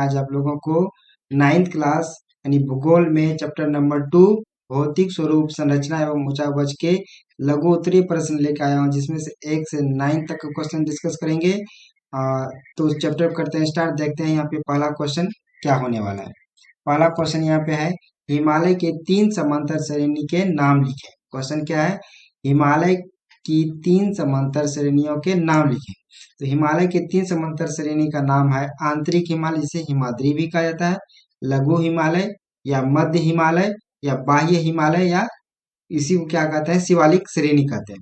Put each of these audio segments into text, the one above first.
आज आप लोगों को 9th क्लास यानी भूगोल में चैप्टर नंबर 2 भौतिक स्वरूप संरचना एवं ऊंचाई के लघु उत्तरीय प्रश्न लेकर आया हूँ, जिसमें से 1 से 9 तक का क्वेश्चन डिस्कस करेंगे। तो चैप्टर करते हैं स्टार्ट। देखते हैं यहाँ पे पहला क्वेश्चन क्या होने वाला है। पहला क्वेश्चन यहाँ पे है, हिमालय के 3 समांतर श्रेणी के नाम लिखें। क्वेश्चन क्या है, हिमालय की 3 समांतर श्रेणियों के नाम लिखें। तो हिमालय के 3 समांतर श्रेणी का नाम है आंतरिक हिमालय, जिसे हिमाद्री भी कहा जाता है, लघु हिमालय या मध्य हिमालय या बाह्य हिमालय, या इसी को क्या कहते हैं, शिवालिक श्रेणी कहते हैं।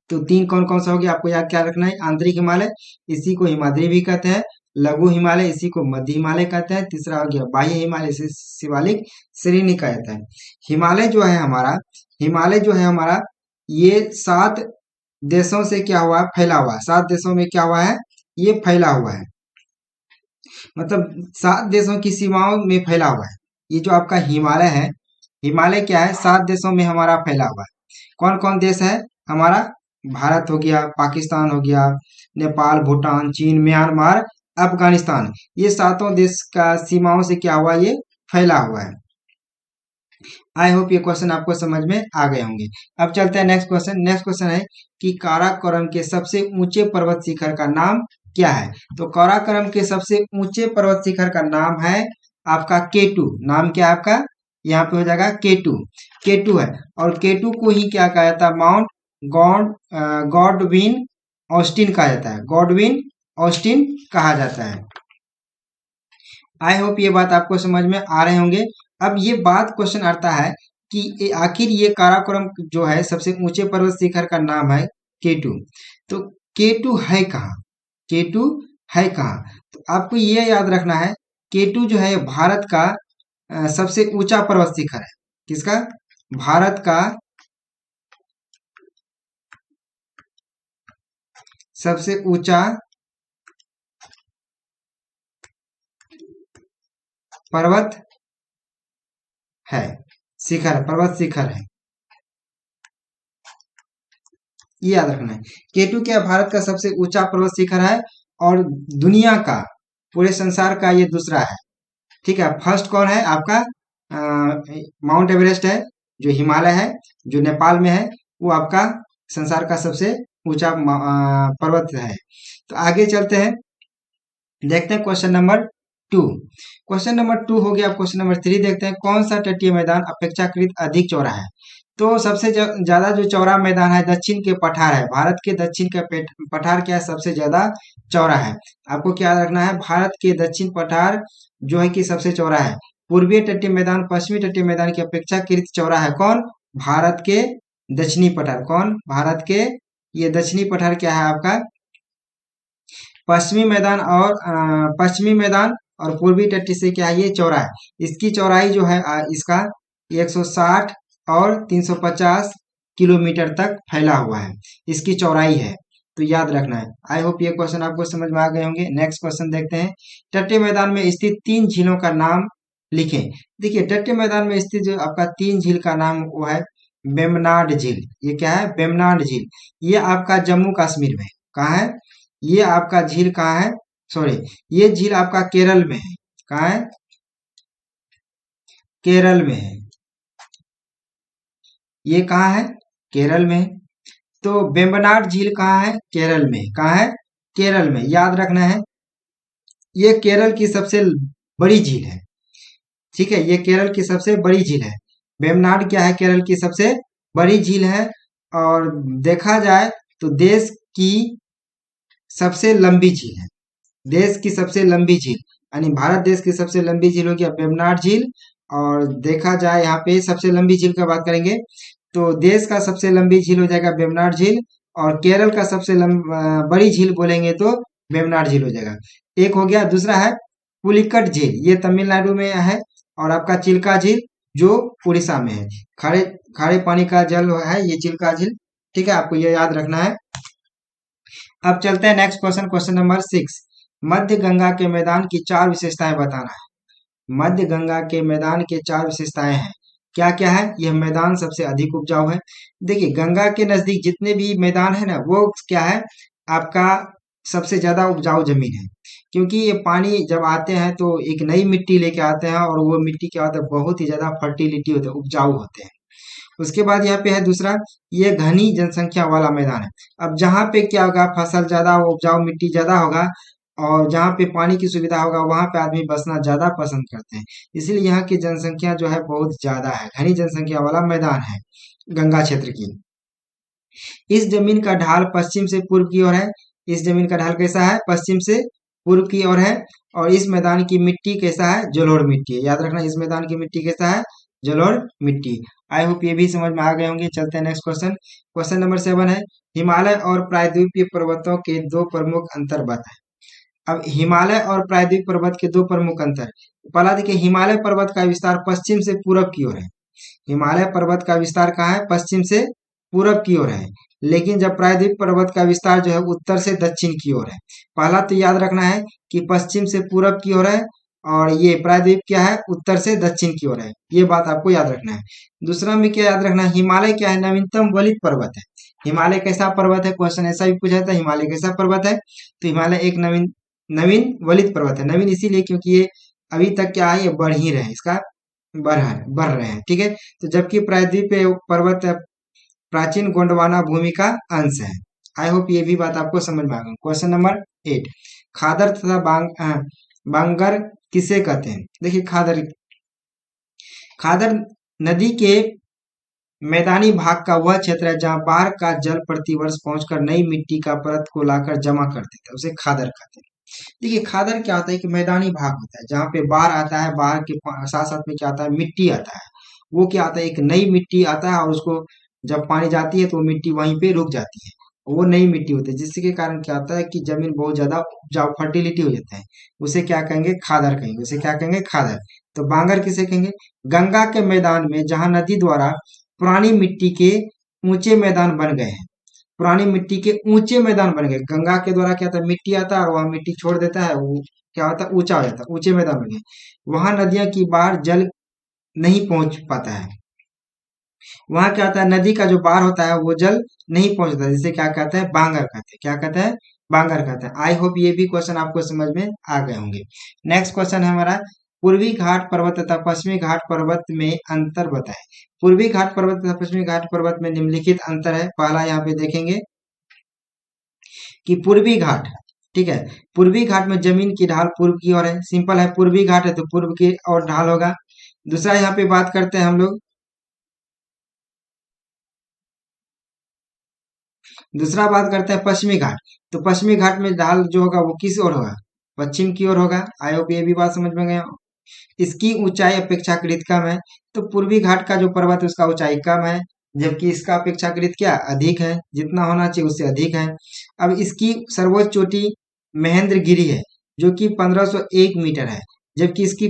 तो 3 कौन कौन सा हो गया, आपको याद क्या रखना है। आंतरिक हिमालय, इसी को हिमाद्री भी कहते हैं। लघु हिमालय, इसी को मध्य हिमालय कहते हैं। तीसरा हो गया बाह्य हिमालय, इसे शिवालिक श्रेणी कहा जाता है। हिमालय जो है हमारा ये 7 देशों से क्या हुआ है, फैला हुआ है। 7 देशों में क्या हुआ है, ये फैला हुआ है, मतलब 7 देशों की सीमाओं में फैला हुआ है। ये जो आपका हिमालय है, हिमालय क्या है, 7 देशों में हमारा फैला हुआ है। कौन कौन देश है हमारा, भारत हो गया, पाकिस्तान हो गया, नेपाल, भूटान, चीन, म्यांमार, अफगानिस्तान, ये 7 देश का सीमाओं से क्या हुआ, ये फैला हुआ है। आई होप ये क्वेश्चन आपको समझ में आ गए होंगे। अब चलते हैं नेक्स्ट क्वेश्चन। नेक्स्ट क्वेश्चन है कि काराकोरम के सबसे ऊंचे पर्वत शिखर का नाम क्या है। तो काराकोरम के सबसे ऊंचे पर्वत शिखर का नाम है आपका केटू। नाम क्या है आपका, यहाँ पे हो जाएगा केटू। केटू है, और केटू को ही क्या कहा जाता है, माउंट गॉडविन ऑस्टिन कहा जाता है। गॉडविन ऑस्टिन कहा जाता है। आई होप ये बात आपको समझ में आ रहे होंगे। अब ये बात क्वेश्चन आता है कि आखिर ये काराकोरम जो है सबसे ऊंचे पर्वत शिखर का नाम है केटू। तो केटू है कहाँ, केटू है कहाँ। तो आपको ये याद रखना है, केटू जो है भारत का सबसे ऊंचा पर्वत शिखर है। किसका, भारत का सबसे ऊंचा पर्वत है, शिखर, पर्वत शिखर है, ये याद रखना है। केटू क्या, भारत का सबसे ऊंचा पर्वत शिखर है, और दुनिया का, पूरे संसार का ये दूसरा है। ठीक है, फर्स्ट कौन है आपका, माउंट एवरेस्ट है, जो हिमालय है, जो नेपाल में है, वो आपका संसार का सबसे ऊंचा पर्वत है। तो आगे चलते हैं, देखते हैं क्वेश्चन नंबर 2। क्वेश्चन नंबर 2 हो गया। क्वेश्चन नंबर 3 देखते हैं, कौन सा तटीय मैदान अपेक्षाकृत अधिक चौड़ा है। तो सबसे ज्यादा जो चौड़ा मैदान है दक्षिण के पठार है। भारत के दक्षिण का पठार क्या है, सबसे ज्यादा चौड़ा है। आपको क्या रखना है, भारत के दक्षिण पठार जो है कि सबसे चौड़ा है। पूर्वीय तटीय मैदान पश्चिमी तटीय मैदान की अपेक्षाकृत चौड़ा है। कौन, भारत के दक्षिणी पठार। कौन, भारत के ये दक्षिणी पठार क्या है आपका, पश्चिमी मैदान और पूर्वी तट से क्या है, ये चौड़ा है। इसकी चौड़ाई जो है इसका 160 और 350 किलोमीटर तक फैला हुआ है, इसकी चौड़ाई है। तो याद रखना है। आई होप ये क्वेश्चन आपको समझ में आ गए होंगे। नेक्स्ट क्वेश्चन देखते हैं, तटीय मैदान में स्थित 3 झीलों का नाम लिखें। देखिए, तटीय मैदान में स्थित जो आपका 3 झील का नाम वो है वेम्बनाड झील। ये क्या है, वेम्बनाड झील। ये आपका जम्मू कश्मीर में, कहाँ है, ये आपका झील कहाँ है, सॉरी, ये झील आपका केरल में है। कहाँ है, केरल में है। ये कहाँ है, केरल में है। तो वेम्बनाड झील कहाँ है, केरल में। कहाँ है, केरल में। याद रखना है, ये केरल की सबसे बड़ी झील है। ठीक है, ये केरल की सबसे बड़ी झील है। वेम्बनाड क्या है, केरल की सबसे बड़ी झील है। और देखा जाए तो देश की सबसे लंबी झील है, देश की सबसे लंबी झील, यानी भारत देश की सबसे लंबी झील हो गया वेम्बनाड झील। और देखा जाए यहाँ पे सबसे लंबी झील की बात करेंगे तो देश का सबसे लंबी झील हो जाएगा वेम्बनाड झील, और केरल का सबसे बड़ी झील बोलेंगे तो वेम्बनाड झील हो जाएगा। एक हो गया। दूसरा है पुलिकट झील, ये तमिलनाडु में है। और आपका चिल्का झील जो उड़ीसा में है। खारे खारे पानी का जल है ये चिल्का झील। ठीक है, आपको ये याद रखना है। अब चलते हैं नेक्स्ट क्वेश्चन, क्वेश्चन नंबर 6। मध्य गंगा के मैदान की 4 विशेषताएं बताना है। मध्य गंगा के मैदान के 4 विशेषताएं हैं। क्या क्या है, यह मैदान सबसे अधिक उपजाऊ है। देखिए, गंगा के नजदीक जितने भी मैदान है ना, वो क्या है, आपका सबसे ज्यादा उपजाऊ जमीन है। क्योंकि ये पानी जब आते हैं तो एक नई मिट्टी लेके आते हैं, और वो मिट्टी क्या होता है, बहुत ही ज्यादा फर्टिलिटी होते हैं, उपजाऊ होते हैं। उसके बाद यहाँ पे है दूसरा, ये घनी जनसंख्या वाला मैदान है। अब जहाँ पे क्या होगा, फसल ज्यादा, उपजाऊ मिट्टी ज्यादा होगा, और जहाँ पे पानी की सुविधा होगा वहां पे आदमी बसना ज्यादा पसंद करते हैं। इसलिए यहाँ की जनसंख्या जो है बहुत ज्यादा है, घनी जनसंख्या वाला मैदान है गंगा क्षेत्र की। इस जमीन का ढाल पश्चिम से पूर्व की ओर है। इस जमीन का ढाल कैसा है, पश्चिम से पूर्व की ओर है। और इस मैदान की मिट्टी कैसा है, जलोढ़ मिट्टी है। याद रखना, इस मैदान की मिट्टी कैसा है, जलोढ़ मिट्टी। आई होप ये भी समझ में आ गए होंगे। चलते हैं नेक्स्ट क्वेश्चन। क्वेश्चन नंबर 7 है, हिमालय और प्रायद्वीपीय पर्वतों के दो प्रमुख अंतर बताएं। अब हिमालय और प्रायद्वीप पर्वत के दो प्रमुख अंतर। पहला देखिए, हिमालय पर्वत का विस्तार पश्चिम से पूरब की ओर है। हिमालय पर्वत का विस्तार कहाँ है, पश्चिम से पूरब की ओर है। लेकिन जब प्रायद्वीप पर्वत का विस्तार जो है उत्तर से दक्षिण की ओर है। पहला तो याद रखना है कि पश्चिम से पूरब की ओर है, और ये प्रायद्वीप क्या है, उत्तर से दक्षिण की ओर है। ये बात आपको याद रखना है। दूसरा में क्या याद रखना है, हिमालय क्या है, नवीनतम वलित पर्वत है। हिमालय कैसा पर्वत है, क्वेश्चन ऐसा भी पूछा था, हिमालय कैसा पर्वत है, तो हिमालय एक नवीन नवीन वलित पर्वत है। नवीन इसीलिए क्योंकि ये अभी तक क्या है, ये बढ़ ही रहे हैं, इसका बढ़ रहे हैं, ठीक है। तो जबकि प्रायद्वीप पर्वत प्राचीन गोंडवाना भूमि का अंश है। आई होप ये भी बात आपको समझ में आ गई। क्वेश्चन नंबर 8, खादर तथा बांगर किसे कहते हैं। देखिए, खादर खादर नदी के मैदानी भाग का वह क्षेत्र है जहां बाढ़ का जल प्रतिवर्ष पहुंचकर नई मिट्टी का परत को लाकर जमा कर देता है, उसे खादर कहते हैं। देखिए, खादर क्या होता है कि मैदानी भाग होता है जहाँ पे बाढ़ आता है, बाढ़ के साथ साथ में क्या आता है, मिट्टी आता है। वो क्या आता है, एक नई मिट्टी आता है, और उसको जब पानी जाती है तो वो मिट्टी वहीं पे रुक जाती है। वो नई मिट्टी होती है, जिसके कारण क्या होता है कि जमीन बहुत ज्यादा उपजाऊ, फर्टिलिटी हो जाता है। उसे क्या कहेंगे, खादर कहेंगे। उसे क्या कहेंगे, खादर। तो बांगर किसे कहेंगे, गंगा के मैदान में जहां नदी द्वारा पुरानी मिट्टी के ऊंचे मैदान बन गए हैं। पुरानी मिट्टी के ऊंचे मैदान बन गए, गंगा के द्वारा क्या होता है, मिट्टी आता है और वहां मिट्टी छोड़ देता है, वो क्या होता है, ऊंचा हो जाता है, ऊंचे मैदान बन गए। वहां नदियों की बाढ़ जल नहीं पहुंच पाता है। वहां क्या होता है, नदी का जो बाढ़ होता है वो जल नहीं पहुंचता, जिसे क्या कहते हैं, बांगर कहते हैं। क्या कहते हैं, बांगर कहते हैं। आई होप ये भी क्वेश्चन आपको समझ में आ गए होंगे। नेक्स्ट क्वेश्चन है हमारा, पूर्वी घाट पर्वत तथा पश्चिमी घाट पर्वत में अंतर बताएं। पूर्वी घाट पर्वत तथा पश्चिमी घाट पर्वत में निम्नलिखित अंतर है। पहला यहाँ पे देखेंगे कि पूर्वी घाट, ठीक है, पूर्वी घाट में जमीन की ढाल पूर्व की ओर है। सिंपल है, पूर्वी घाट है तो पूर्व की ओर ढाल होगा। दूसरा यहाँ पे बात करते हैं हम लोग, दूसरा बात करते हैं पश्चिमी घाट। तो पश्चिमी घाट में ढाल जो होगा वो किस ओर होगा, पश्चिम की ओर होगा। आई होप ये भी बात समझ में गया हो। इसकी ऊंचाई अपेक्षाकृत कम है। तो पूर्वी घाट का जो पर्वत है उसका ऊंचाई कम है, जबकि इसका अपेक्षाकृत क्या अधिक है, जितना होना चाहिए उससे अधिक है। अब इसकी सर्वोच्च चोटी महेंद्रगिरी है, जो कि 1501 मीटर है। जबकि इसकी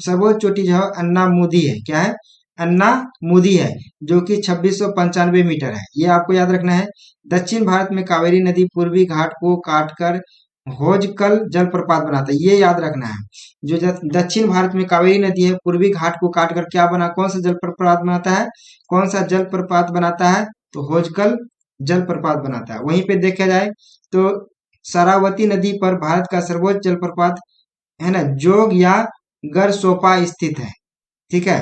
सर्वोच्च चोटी जो है अन्ना मोदी है, क्या है, अन्ना मोदी है, जो कि 2695 मीटर है। ये आपको याद रखना है। दक्षिण भारत में कावेरी नदी पूर्वी घाट को काटकर होजकल जलप्रपात बनाता है, ये याद रखना है। जो दक्षिण भारत में कावेरी नदी है पूर्वी घाट को काटकर क्या बना, कौन सा जलप्रपात बनाता है, कौन सा जलप्रपात बनाता है, तो होजकल जलप्रपात बनाता है। वहीं पे देखा जाए तो शरावती नदी पर भारत का सर्वोच्च जलप्रपात है ना, जोग या गरसोपा स्थित है, ठीक है।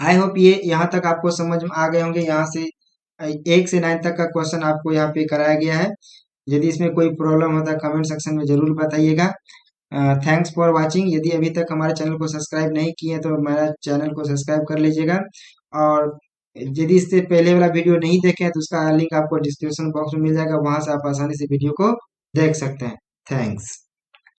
आई होप ये यहाँ तक आपको समझ में आ गए होंगे। यहाँ से 1 से 9 तक का क्वेश्चन आपको यहाँ पे कराया गया है। यदि इसमें कोई प्रॉब्लम होता है कमेंट सेक्शन में जरूर बताइएगा। Thanks for watching. यदि अभी तक हमारे चैनल को सब्सक्राइब नहीं किए तो हमारा चैनल को सब्सक्राइब कर लीजिएगा। और यदि इससे पहले वाला वीडियो नहीं देखे हैं तो उसका लिंक आपको डिस्क्रिप्शन बॉक्स में मिल जाएगा, वहां से आप आसानी से वीडियो को देख सकते हैं। थैंक्स।